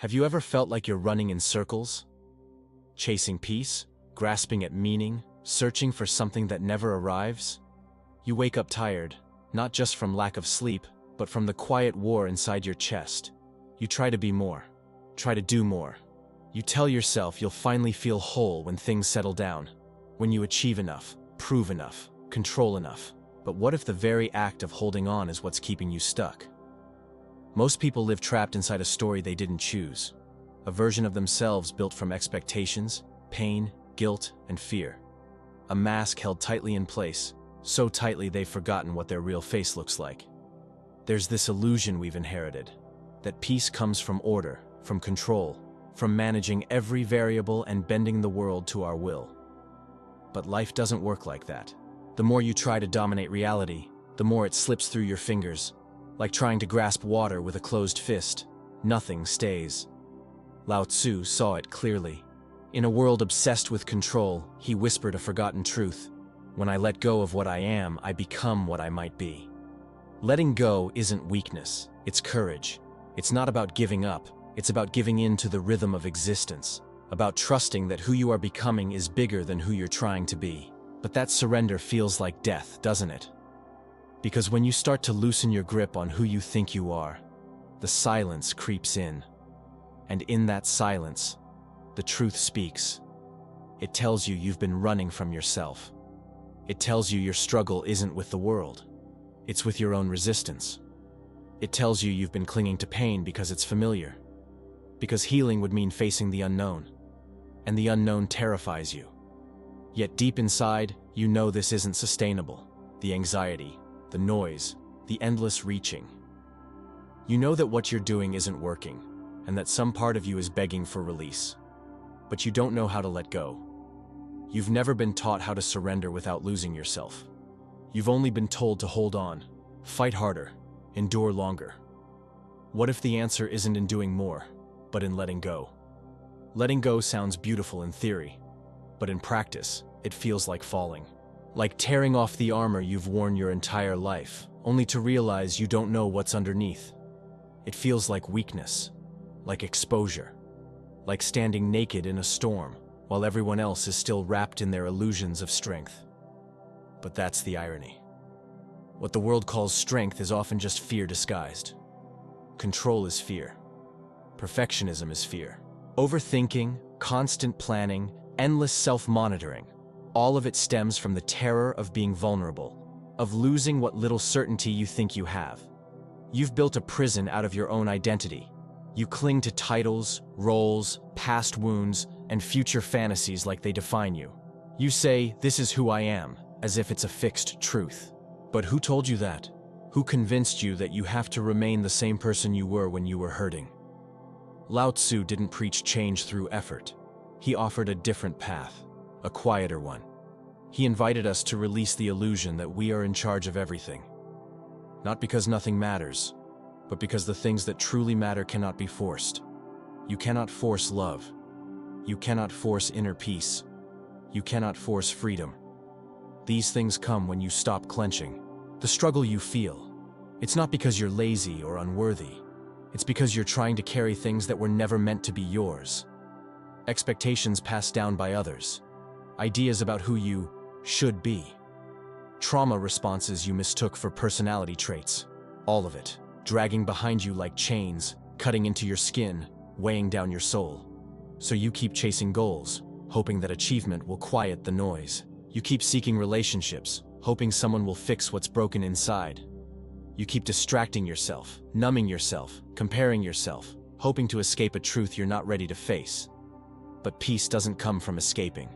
Have you ever felt like you're running in circles? Chasing peace, grasping at meaning, searching for something that never arrives? You wake up tired, not just from lack of sleep, but from the quiet war inside your chest. You try to be more, try to do more. You tell yourself you'll finally feel whole when things settle down, when you achieve enough, prove enough, control enough. But what if the very act of holding on is what's keeping you stuck? Most people live trapped inside a story they didn't choose, a version of themselves built from expectations, pain, guilt, and fear. A mask held tightly in place, so tightly they've forgotten what their real face looks like. There's this illusion we've inherited, that peace comes from order, from control, from managing every variable and bending the world to our will. But life doesn't work like that. The more you try to dominate reality, the more it slips through your fingers. Like trying to grasp water with a closed fist, nothing stays. Lao Tzu saw it clearly. In a world obsessed with control, he whispered a forgotten truth. When I let go of what I am, I become what I might be. Letting go isn't weakness, it's courage. It's not about giving up, it's about giving in to the rhythm of existence, about trusting that who you are becoming is bigger than who you're trying to be. But that surrender feels like death, doesn't it? Because when you start to loosen your grip on who you think you are, the silence creeps in. And in that silence, the truth speaks. It tells you you've been running from yourself. It tells you your struggle isn't with the world. It's with your own resistance. It tells you you've been clinging to pain because it's familiar. Because healing would mean facing the unknown. And the unknown terrifies you. Yet deep inside, you know this isn't sustainable. The anxiety, the noise, the endless reaching. You know that what you're doing isn't working, and that some part of you is begging for release. But you don't know how to let go. You've never been taught how to surrender without losing yourself. You've only been told to hold on, fight harder, endure longer. What if the answer isn't in doing more, but in letting go? Letting go sounds beautiful in theory, but in practice, it feels like falling. Like tearing off the armor you've worn your entire life, only to realize you don't know what's underneath. It feels like weakness, like exposure, like standing naked in a storm, while everyone else is still wrapped in their illusions of strength. But that's the irony. What the world calls strength is often just fear disguised. Control is fear. Perfectionism is fear. Overthinking, constant planning, endless self-monitoring. All of it stems from the terror of being vulnerable, of losing what little certainty you think you have. You've built a prison out of your own identity. You cling to titles, roles, past wounds, and future fantasies like they define you. You say, "This is who I am," as if it's a fixed truth. But who told you that? Who convinced you that you have to remain the same person you were when you were hurting? Lao Tzu didn't preach change through effort. He offered a different path, a quieter one. He invited us to release the illusion that we are in charge of everything. Not because nothing matters, but because the things that truly matter cannot be forced. You cannot force love. You cannot force inner peace. You cannot force freedom. These things come when you stop clenching. The struggle you feel, it's not because you're lazy or unworthy. It's because you're trying to carry things that were never meant to be yours. Expectations passed down by others. Ideas about who you should be. Trauma responses you mistook for personality traits. All of it, dragging behind you like chains, cutting into your skin, weighing down your soul. So you keep chasing goals, hoping that achievement will quiet the noise. You keep seeking relationships, hoping someone will fix what's broken inside. You keep distracting yourself, numbing yourself, comparing yourself, hoping to escape a truth you're not ready to face. But peace doesn't come from escaping.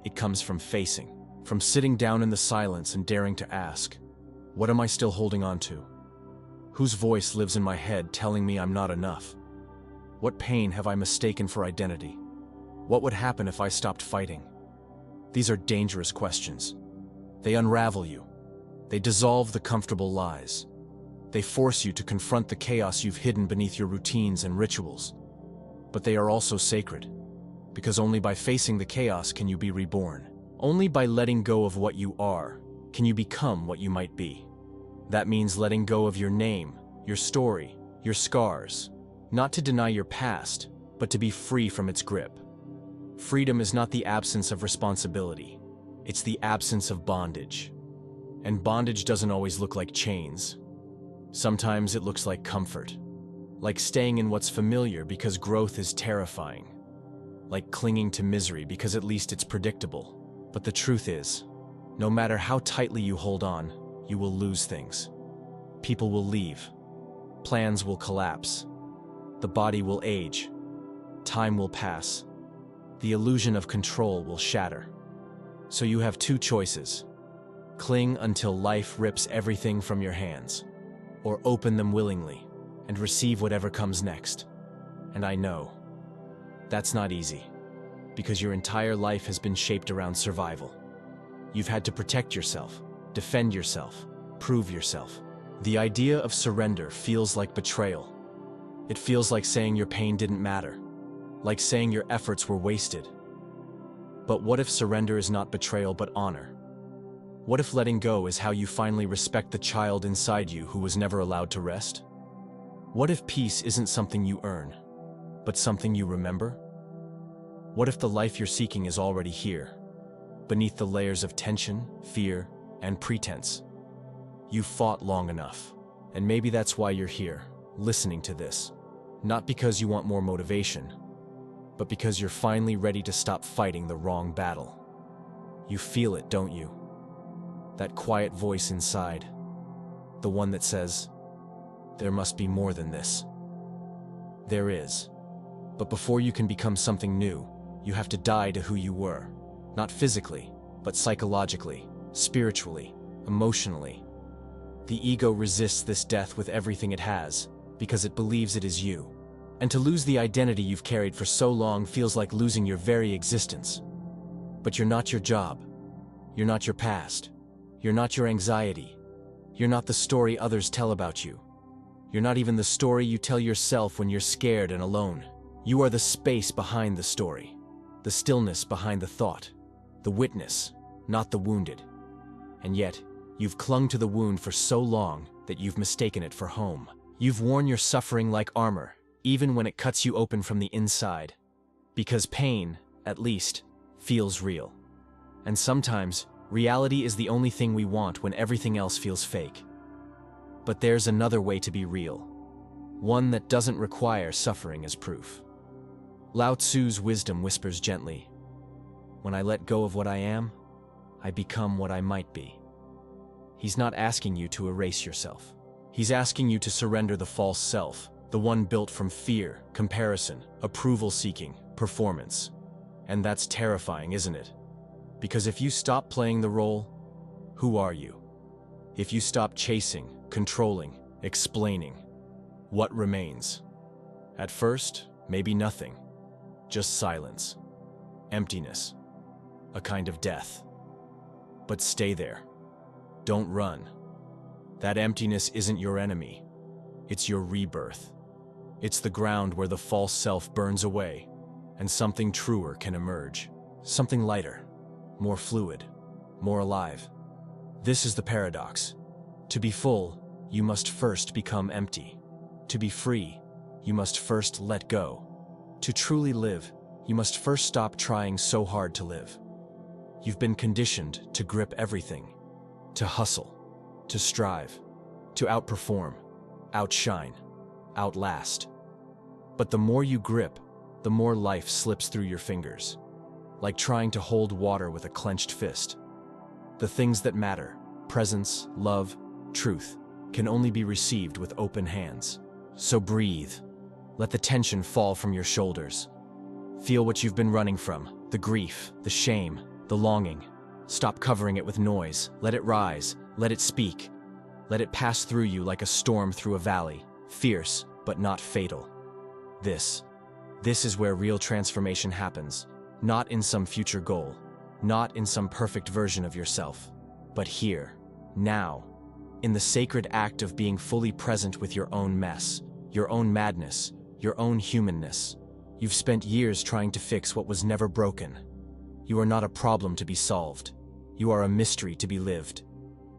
It comes from facing, from sitting down in the silence and daring to ask, what am I still holding on to? Whose voice lives in my head telling me I'm not enough? What pain have I mistaken for identity? What would happen if I stopped fighting? These are dangerous questions. They unravel you. They dissolve the comfortable lies. They force you to confront the chaos you've hidden beneath your routines and rituals. But they are also sacred, because only by facing the chaos can you be reborn. Only by letting go of what you are can you become what you might be. That means letting go of your name, your story, your scars, Not to deny your past, but to be free from its grip. Freedom is not the absence of responsibility. It's the absence of bondage. And bondage doesn't always look like chains. Sometimes it looks like comfort. Like staying in what's familiar because growth is terrifying. Like clinging to misery because at least it's predictable. But the truth is, no matter how tightly you hold on, you will lose things. People will leave. Plans will collapse. The body will age. Time will pass. The illusion of control will shatter. So you have two choices. Cling until life rips everything from your hands, or open them willingly and receive whatever comes next. And I know, that's not easy, because your entire life has been shaped around survival. You've had to protect yourself, defend yourself, prove yourself. The idea of surrender feels like betrayal. It feels like saying your pain didn't matter, like saying your efforts were wasted. But what if surrender is not betrayal but honor? What if letting go is how you finally respect the child inside you who was never allowed to rest? What if peace isn't something you earn, but something you remember? What if the life you're seeking is already here, beneath the layers of tension, fear, and pretense? You've fought long enough, and maybe that's why you're here, listening to this. Not because you want more motivation, but because you're finally ready to stop fighting the wrong battle. You feel it, don't you? That quiet voice inside, the one that says, there must be more than this. There is. But before you can become something new, you have to die to who you were. Not physically, but psychologically, spiritually, emotionally. The ego resists this death with everything it has, because it believes it is you. And to lose the identity you've carried for so long feels like losing your very existence. But you're not your job. You're not your past. You're not your anxiety. You're not the story others tell about you. You're not even the story you tell yourself when you're scared and alone. You are the space behind the story, the stillness behind the thought, the witness, not the wounded. And yet, you've clung to the wound for so long that you've mistaken it for home. You've worn your suffering like armor, even when it cuts you open from the inside. Because pain, at least, feels real. And sometimes, reality is the only thing we want when everything else feels fake. But there's another way to be real. One that doesn't require suffering as proof. Lao Tzu's wisdom whispers gently, when I let go of what I am, I become what I might be. He's not asking you to erase yourself. He's asking you to surrender the false self, the one built from fear, comparison, approval-seeking, performance. And that's terrifying, isn't it? Because if you stop playing the role, who are you? If you stop chasing, controlling, explaining, what remains? At first, maybe nothing. Just silence. Emptiness. A kind of death. But stay there. Don't run. That emptiness isn't your enemy. It's your rebirth. It's the ground where the false self burns away, and something truer can emerge. Something lighter, more fluid, more alive. This is the paradox. To be full, you must first become empty. To be free, you must first let go. To truly live, you must first stop trying so hard to live. You've been conditioned to grip everything, to hustle, to strive, to outperform, outshine, outlast. But the more you grip, the more life slips through your fingers, like trying to hold water with a clenched fist. The things that matter, presence, love, truth, can only be received with open hands. So breathe. Let the tension fall from your shoulders. Feel what you've been running from, the grief, the shame, the longing. Stop covering it with noise. Let it rise. Let it speak. Let it pass through you like a storm through a valley, fierce but not fatal. This is where real transformation happens, not in some future goal, not in some perfect version of yourself, but here, now, in the sacred act of being fully present with your own mess, your own madness, your own humanness. You've spent years trying to fix what was never broken. You are not a problem to be solved. You are a mystery to be lived.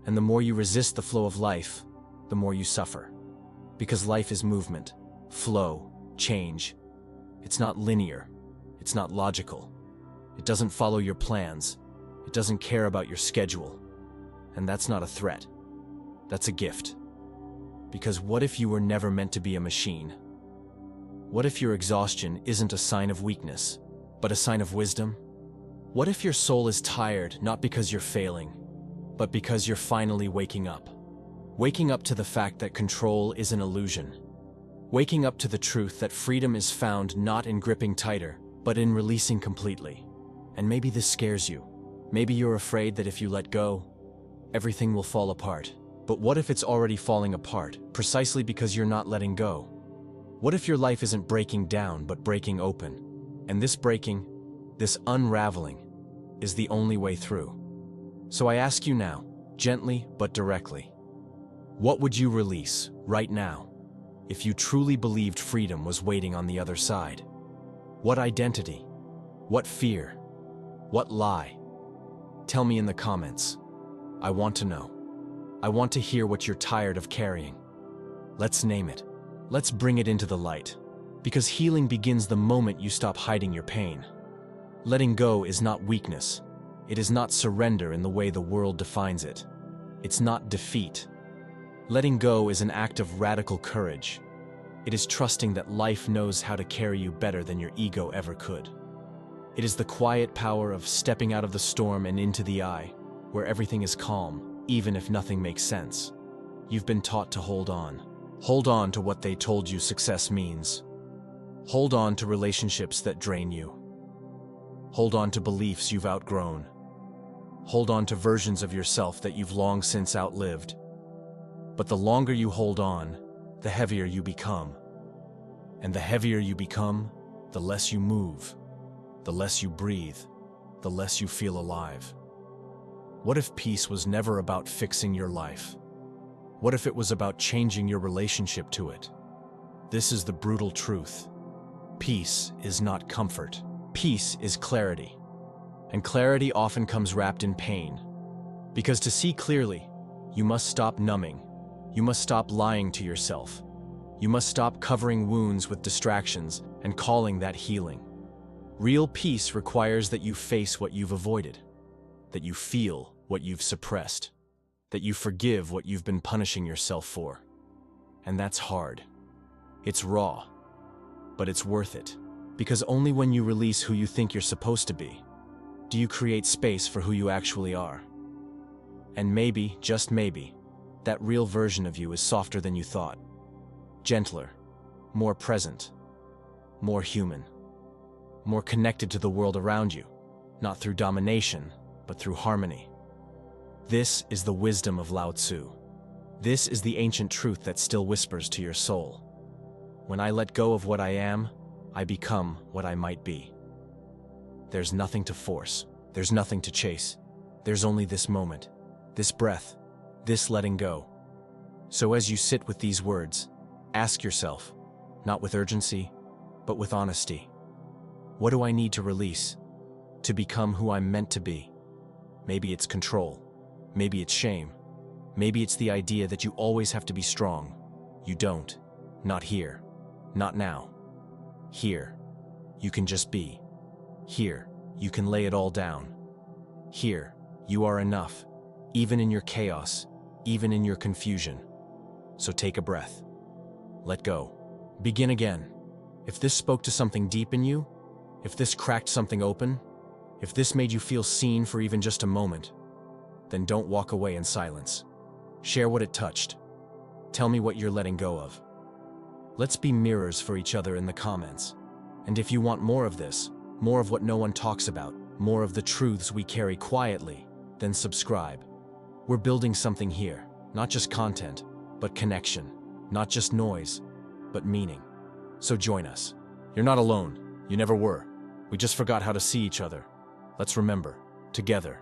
And the more you resist the flow of life, the more you suffer. Because life is movement, flow, change. It's not linear. It's not logical. It doesn't follow your plans. It doesn't care about your schedule. And that's not a threat. That's a gift. Because what if you were never meant to be a machine? What if your exhaustion isn't a sign of weakness, but a sign of wisdom? What if your soul is tired not because you're failing, but because you're finally waking up? Waking up to the fact that control is an illusion. Waking up to the truth that freedom is found not in gripping tighter, but in releasing completely. And maybe this scares you. Maybe you're afraid that if you let go, everything will fall apart. But what if it's already falling apart, precisely because you're not letting go? What if your life isn't breaking down, but breaking open? And this breaking, this unraveling, is the only way through. So I ask you now, gently but directly, what would you release right now if you truly believed freedom was waiting on the other side? What identity? What fear? What lie? Tell me in the comments. I want to know. I want to hear what you're tired of carrying. Let's name it. Let's bring it into the light. Because healing begins the moment you stop hiding your pain. Letting go is not weakness. It is not surrender in the way the world defines it. It's not defeat. Letting go is an act of radical courage. It is trusting that life knows how to carry you better than your ego ever could. It is the quiet power of stepping out of the storm and into the eye, where everything is calm, even if nothing makes sense. You've been taught to hold on. Hold on to what they told you success means. Hold on to relationships that drain you. Hold on to beliefs you've outgrown. Hold on to versions of yourself that you've long since outlived. But the longer you hold on, the heavier you become. And the heavier you become, the less you move, the less you breathe, the less you feel alive. What if peace was never about fixing your life? What if it was about changing your relationship to it? This is the brutal truth. Peace is not comfort. Peace is clarity. And clarity often comes wrapped in pain. Because to see clearly, you must stop numbing. You must stop lying to yourself. You must stop covering wounds with distractions and calling that healing. Real peace requires that you face what you've avoided, that you feel what you've suppressed, that you forgive what you've been punishing yourself for. And that's hard. It's raw, but it's worth it. Because only when you release who you think you're supposed to be, do you create space for who you actually are. And maybe, just maybe, that real version of you is softer than you thought. Gentler, more present, more human, more connected to the world around you, not through domination, but through harmony. This is the wisdom of Lao Tzu. This is the ancient truth that still whispers to your soul. When I let go of what I am, I become what I might be. There's nothing to force. There's nothing to chase. There's only this moment, this breath, this letting go. So as you sit with these words, ask yourself, not with urgency, but with honesty, what do I need to release to become who I'm meant to be? Maybe it's control. Maybe it's shame. Maybe it's the idea that you always have to be strong. You don't. Not here. Not now. Here, you can just be. Here, you can lay it all down. Here, you are enough, even in your chaos, even in your confusion. So take a breath. Let go. Begin again. If this spoke to something deep in you, if this cracked something open, if this made you feel seen for even just a moment, then don't walk away in silence. Share what it touched. Tell me what you're letting go of. Let's be mirrors for each other in the comments. And if you want more of this, more of what no one talks about, more of the truths we carry quietly, then subscribe. We're building something here, not just content, but connection, not just noise, but meaning. So join us. You're not alone. You never were. We just forgot how to see each other. Let's remember, together.